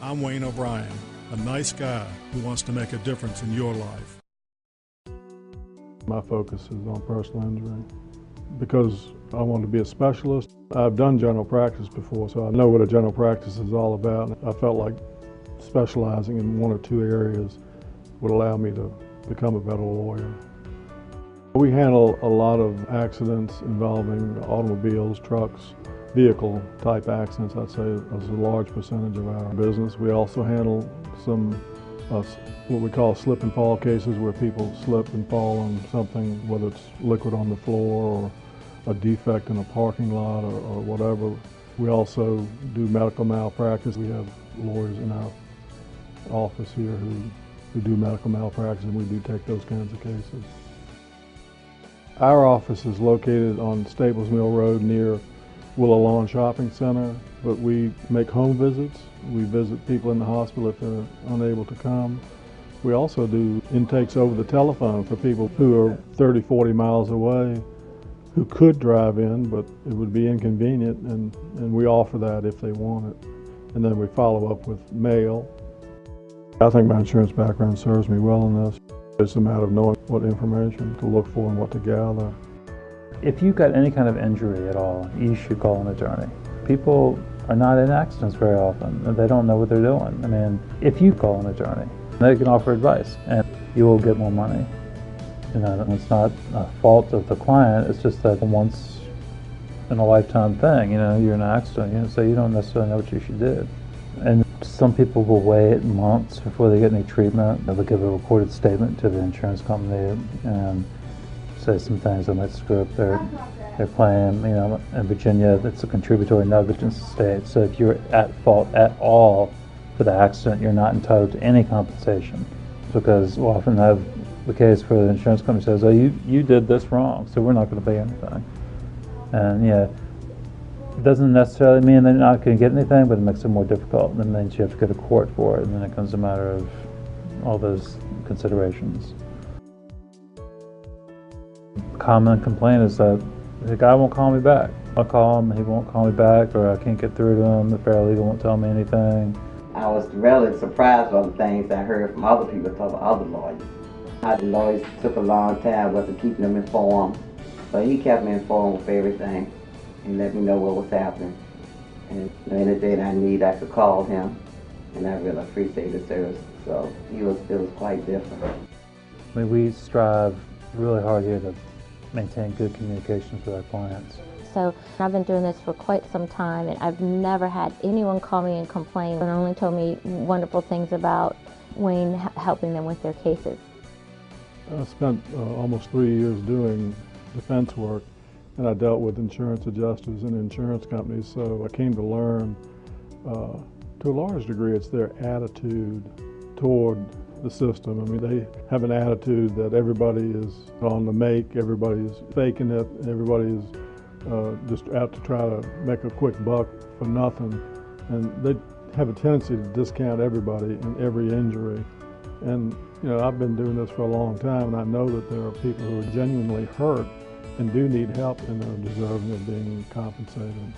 I'm Wayne O'Brien, a nice guy who wants to make a difference in your life. My focus is on personal injury because I want to be a specialist. I've done general practice before, so I know what a general practice is all about. I felt like specializing in one or two areas would allow me to become a better lawyer. We handle a lot of accidents involving automobiles, trucks, vehicle type accidents. I'd say is a large percentage of our business. We also handle some what we call slip and fall cases, where people slip and fall on something, whether it's liquid on the floor or a defect in a parking lot or whatever. We also do medical malpractice. We have lawyers in our office here who do medical malpractice, and we do take those kinds of cases. Our office is located on Staples Mill Road near Willow Lawn Shopping Center, but we make home visits. We visit people in the hospital if they're unable to come. We also do intakes over the telephone for people who are 30, 40 miles away who could drive in, but it would be inconvenient, and we offer that if they want it. And then we follow up with mail. I think my insurance background serves me well in this. It's a matter of knowing what information to look for and what to gather. If you've got any kind of injury at all, you should call an attorney. People are not in accidents very often, and they don't know what they're doing. I mean, if you call an attorney, they can offer advice, and you will get more money. You know, it's not a fault of the client, it's just that once in a lifetime thing, you know, you're in an accident, you know, so you don't necessarily know what you should do. And some people will wait months before they get any treatment. They'll give a recorded statement to the insurance company and say some things that might screw up their claim. You know, in Virginia, it's a contributory negligence state, so if you're at fault at all for the accident, you're not entitled to any compensation, because we'll often have the case where the insurance company says, oh, you did this wrong, so we're not going to pay anything. And yeah, it doesn't necessarily mean they're not going to get anything, but it makes it more difficult. It means you have to go to court for it, and then it becomes a matter of all those considerations. Common complaint is that the guy won't call me back. I'll call him, he won't call me back, or I can't get through to him, the paralegal won't tell me anything. I was really surprised by the things I heard from other people talking about other lawyers. How the lawyers took a long time, wasn't keeping them informed, but he kept me informed with everything and let me know what was happening. And anything I need, I could call him, and I really appreciate the service. So it was quite different. I mean, we strive really hard here to maintain good communications with our clients. So I've been doing this for quite some time, and I've never had anyone call me and complain, and only told me wonderful things about Wayne helping them with their cases. I spent almost 3 years doing defense work, and I dealt with insurance adjusters and insurance companies, so I came to learn to a large degree it's their attitude toward the system. I mean, they have an attitude that everybody is on the make, everybody's faking it, everybody is just out to try to make a quick buck for nothing, and they have a tendency to discount everybody and every injury. And you know, I've been doing this for a long time, and I know that there are people who are genuinely hurt and do need help and are deserving of being compensated.